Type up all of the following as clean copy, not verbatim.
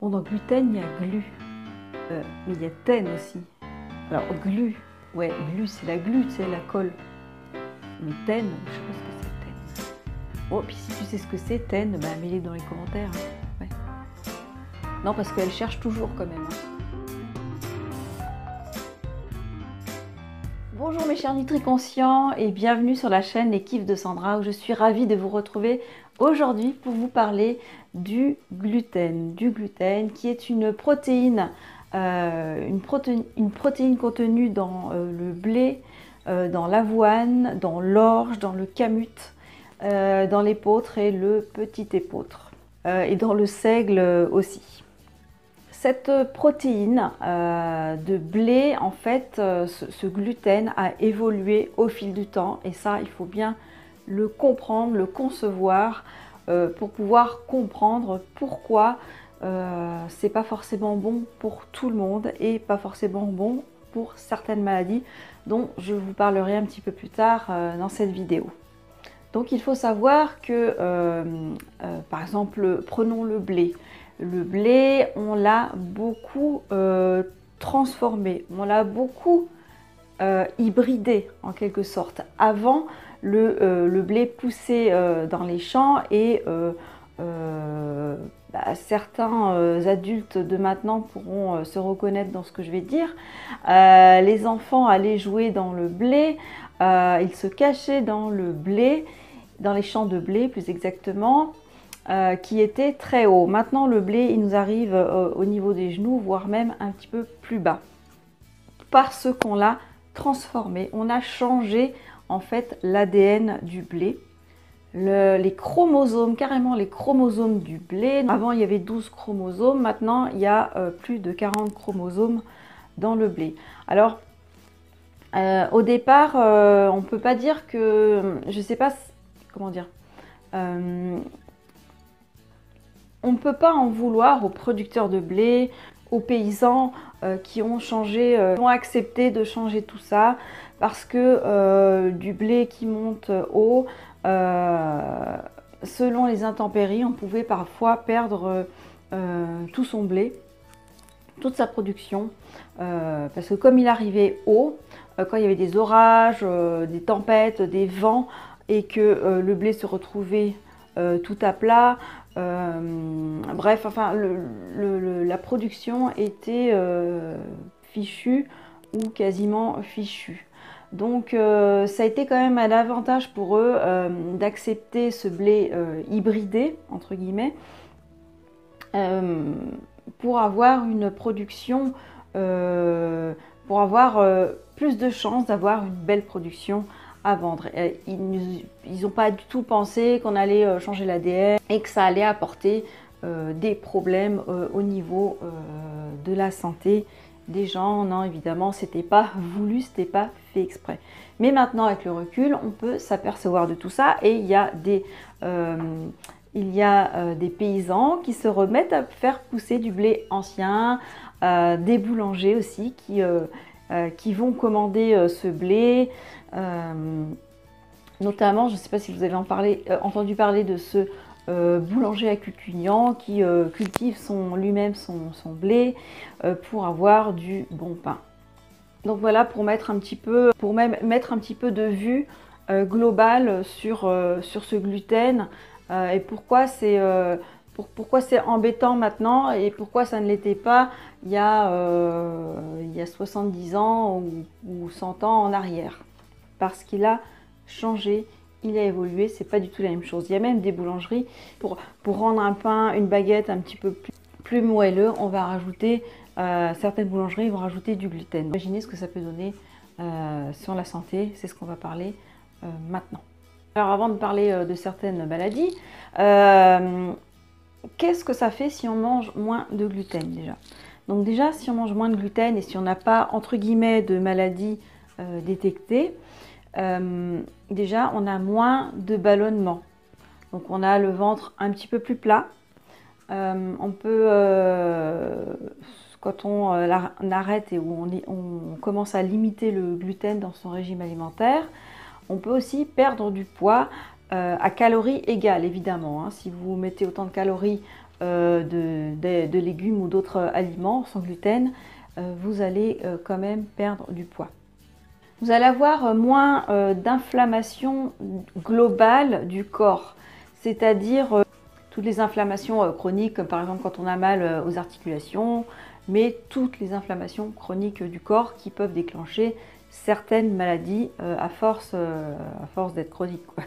Bon, dans gluten, il y a glu, mais il y a ten aussi. Alors, glu, ouais, glu, c'est la glu, c'est la colle. Mais ten, je sais pas ce que c'est ten. Oh, puis si tu sais ce que c'est ten, bah, mets-les dans les commentaires. Hein. Ouais. Non, parce qu'elle cherche toujours quand même. Hein. Bonjour mes chers Nutri-Conscients et bienvenue sur la chaîne Les Kiffs de Sandra où je suis ravie de vous retrouver aujourd'hui pour vous parler du gluten. Du gluten qui est une protéine contenue dans le blé, dans l'avoine, dans l'orge, dans le kamut, dans l'épeautre et le petit épeautre et dans le seigle aussi. Cette protéine de blé, en fait, ce gluten a évolué au fil du temps et ça, il faut bien le comprendre, le concevoir pour pouvoir comprendre pourquoi c'est pas forcément bon pour tout le monde et pas forcément bon pour certaines maladies dont je vous parlerai un petit peu plus tard dans cette vidéo. Donc il faut savoir que, par exemple, prenons le blé. Le blé, on l'a beaucoup transformé, on l'a beaucoup hybridé en quelque sorte. Avant, le blé poussait dans les champs et certains adultes de maintenant pourront se reconnaître dans ce que je vais dire. Les enfants allaient jouer dans le blé, ils se cachaient dans le blé, dans les champs de blé plus exactement. Qui était très haut. Maintenant, le blé, il nous arrive au niveau des genoux, voire même un petit peu plus bas. Parce qu'on l'a transformé, on a changé en fait l'ADN du blé. Les chromosomes, carrément les chromosomes du blé. Avant, il y avait 12 chromosomes. Maintenant, il y a plus de 40 chromosomes dans le blé. Alors, au départ, on ne peut pas dire que... Je ne sais pas comment dire... On ne peut pas en vouloir aux producteurs de blé, aux paysans qui ont changé, ont accepté de changer tout ça parce que du blé qui monte haut, selon les intempéries, on pouvait parfois perdre tout son blé, toute sa production, parce que comme il arrivait haut, quand il y avait des orages, des tempêtes, des vents et que le blé se retrouvait tout à plat, bref, enfin, la production était fichue ou quasiment fichue. Donc ça a été quand même un avantage pour eux d'accepter ce blé hybridé, entre guillemets, pour avoir une production, pour avoir plus de chances d'avoir une belle production à vendre. Ils n'ont pas du tout pensé qu'on allait changer l'ADN et que ça allait apporter des problèmes au niveau de la santé des gens. Non, évidemment, c'était pas voulu, c'était pas fait exprès. Mais maintenant, avec le recul, on peut s'apercevoir de tout ça et il y a des paysans qui se remettent à faire pousser du blé ancien, des boulangers aussi qui vont commander ce blé. Notamment, je ne sais pas si vous avez entendu parler de ce boulanger à Cucugnan qui cultive lui-même son blé pour avoir du bon pain. Donc voilà, pour mettre un petit peu de vue globale sur ce gluten et pourquoi c'est embêtant maintenant et pourquoi ça ne l'était pas il y a 70 ans ou 100 ans en arrière. Parce qu'il a changé, il a évolué, c'est pas du tout la même chose. Il y a même des boulangeries, pour rendre un pain, une baguette un petit peu plus moelleux, on va rajouter, certaines boulangeries vont rajouter du gluten. Imaginez ce que ça peut donner sur la santé, c'est ce qu'on va parler maintenant. Alors avant de parler de certaines maladies, qu'est-ce que ça fait si on mange moins de gluten déjà? Donc déjà, si on mange moins de gluten et si on n'a pas, entre guillemets, de maladies détectées, déjà on a moins de ballonnement. Donc on a le ventre un petit peu plus plat. On peut, quand on arrête et où on commence à limiter le gluten dans son régime alimentaire, on peut aussi perdre du poids à calories égales, évidemment. Hein. Si vous mettez autant de calories de légumes ou d'autres aliments sans gluten, vous allez quand même perdre du poids. Vous allez avoir moins d'inflammation globale du corps, c'est-à-dire toutes les inflammations chroniques, comme par exemple quand on a mal aux articulations, mais toutes les inflammations chroniques du corps qui peuvent déclencher certaines maladies à force d'être chroniques, quoi.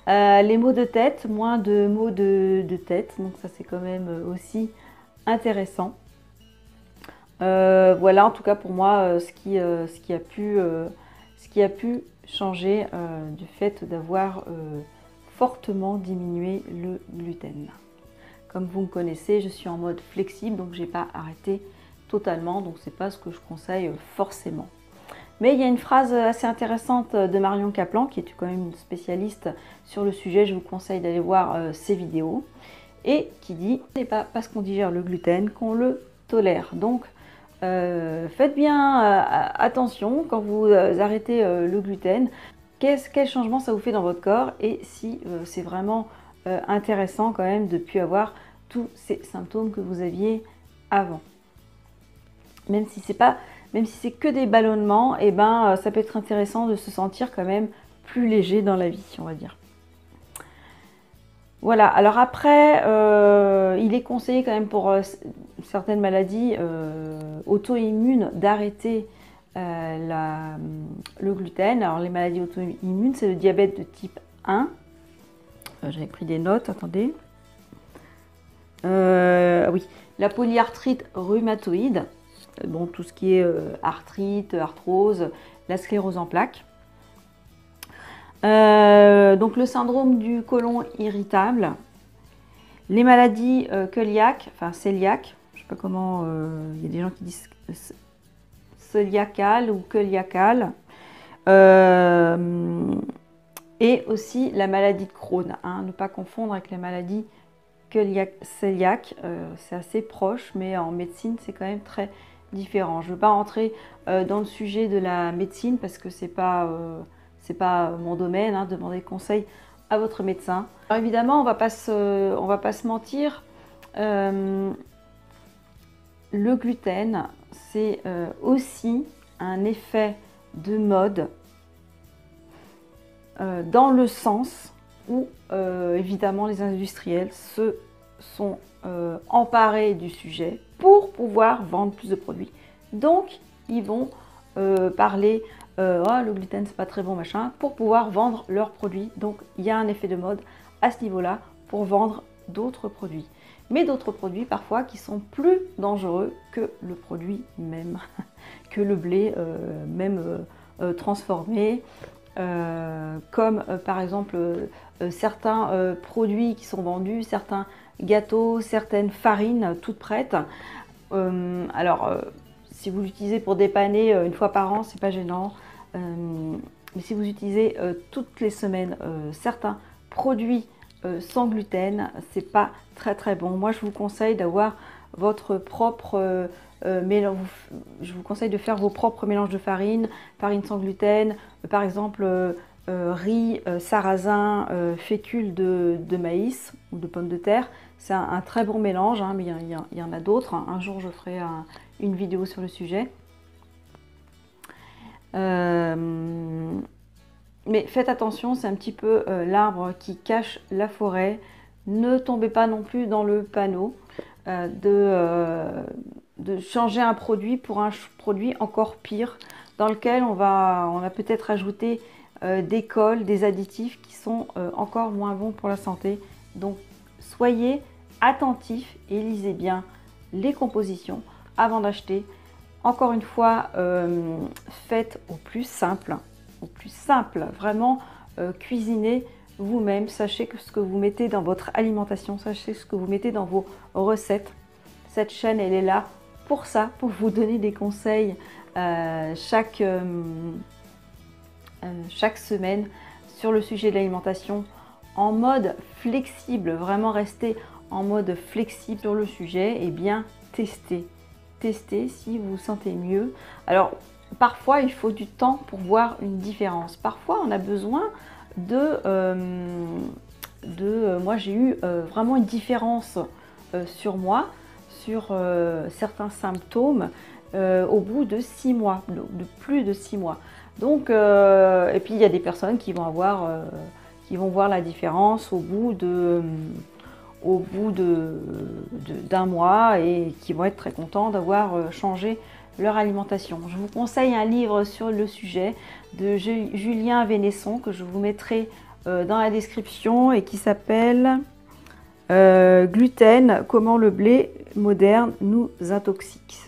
Les maux de tête, moins de maux de tête, donc ça c'est quand même aussi intéressant. Voilà en tout cas pour moi ce qui a pu changer du fait d'avoir fortement diminué le gluten. Comme vous me connaissez, je suis en mode flexible, donc je n'ai pas arrêté totalement, donc c'est pas ce que je conseille forcément. Mais il y a une phrase assez intéressante de Marion Kaplan, qui est quand même une spécialiste sur le sujet, je vous conseille d'aller voir ses vidéos, et qui dit « Ce n'est pas parce qu'on digère le gluten qu'on le tolère ». Donc faites bien attention quand vous arrêtez le gluten, quel changement ça vous fait dans votre corps et si c'est vraiment intéressant quand même de ne plus avoir tous ces symptômes que vous aviez avant. Même si c'est que des ballonnements, et ben, ça peut être intéressant de se sentir quand même plus léger dans la vie, on va dire. Voilà, alors après, il est conseillé quand même pour certaines maladies auto-immunes d'arrêter le gluten. Alors les maladies auto-immunes, c'est le diabète de type 1. J'avais pris des notes, attendez. Oui, la polyarthrite rhumatoïde, bon, tout ce qui est arthrite, arthrose, la sclérose en plaques. Donc le syndrome du côlon irritable, les maladies cœliaques, enfin cœliaques, je ne sais pas comment, il y a des gens qui disent cœliacales ou cœliacales, et aussi la maladie de Crohn, hein, ne pas confondre avec la maladie cœliaque, c'est assez proche, mais en médecine c'est quand même très différent. Je ne veux pas rentrer dans le sujet de la médecine parce que c'est pas mon domaine, hein, demandez conseil à votre médecin. Alors évidemment, on va pas se mentir, le gluten, c'est aussi un effet de mode dans le sens où évidemment les industriels se sont emparés du sujet pour pouvoir vendre plus de produits. Donc, ils vont parler oh, le gluten c'est pas très bon machin pour pouvoir vendre leurs produits. Donc il y a un effet de mode à ce niveau là pour vendre d'autres produits, mais d'autres produits parfois qui sont plus dangereux que le produit même, que le blé même transformé, comme par exemple certains produits qui sont vendus, certains gâteaux, certaines farines toutes prêtes. Si vous l'utilisez pour dépanner une fois par an, c'est pas gênant. Mais si vous utilisez toutes les semaines certains produits sans gluten, c'est pas très très bon. Moi, je vous conseille d'avoir votre propre mélange. Je vous conseille de faire vos propres mélanges de farine sans gluten, par exemple riz, sarrasin, fécule de maïs ou de pommes de terre. C'est un très bon mélange, hein, mais il y en a d'autres. Un jour, je ferai une vidéo sur le sujet. Mais faites attention, c'est un petit peu l'arbre qui cache la forêt. Ne tombez pas non plus dans le panneau de changer un produit pour un produit encore pire, dans lequel on a peut-être ajouté des cols, des additifs qui sont encore moins bons pour la santé. Donc soyez attentifs et lisez bien les compositions avant d'acheter. Encore une fois, faites au plus simple, vraiment cuisinez vous-même, sachez que ce que vous mettez dans votre alimentation, sachez ce que vous mettez dans vos recettes. Cette chaîne, elle est là pour ça, pour vous donner des conseils chaque semaine sur le sujet de l'alimentation en mode flexible, vraiment rester en mode flexible sur le sujet et bien tester si vous vous sentez mieux. Alors parfois il faut du temps pour voir une différence, parfois on a besoin moi j'ai eu vraiment une différence sur moi, sur certains symptômes au bout de 6 mois, de plus de 6 mois. Donc, et puis il y a des personnes qui vont voir la différence au bout d'un mois et qui vont être très contents d'avoir changé leur alimentation. Je vous conseille un livre sur le sujet de Julien Vénesson que je vous mettrai dans la description et qui s'appelle Gluten, comment le blé moderne nous intoxique.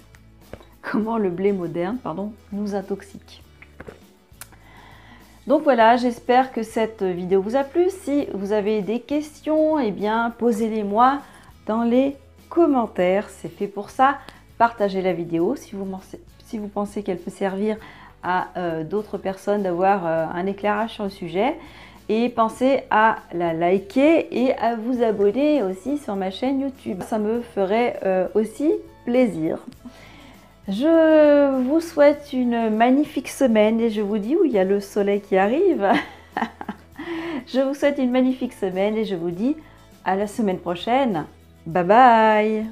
Comment le blé moderne, pardon, nous intoxique. Donc voilà, j'espère que cette vidéo vous a plu. Si vous avez des questions, eh bien posez-les-moi dans les commentaires. C'est fait pour ça. Partagez la vidéo si vous pensez qu'elle peut servir à d'autres personnes d'avoir un éclairage sur le sujet. Et pensez à la liker et à vous abonner aussi sur ma chaîne YouTube. Ça me ferait aussi plaisir. Je vous souhaite une magnifique semaine et je vous dis, où il y a le soleil qui arrive. Je vous souhaite une magnifique semaine et je vous dis à la semaine prochaine. Bye bye!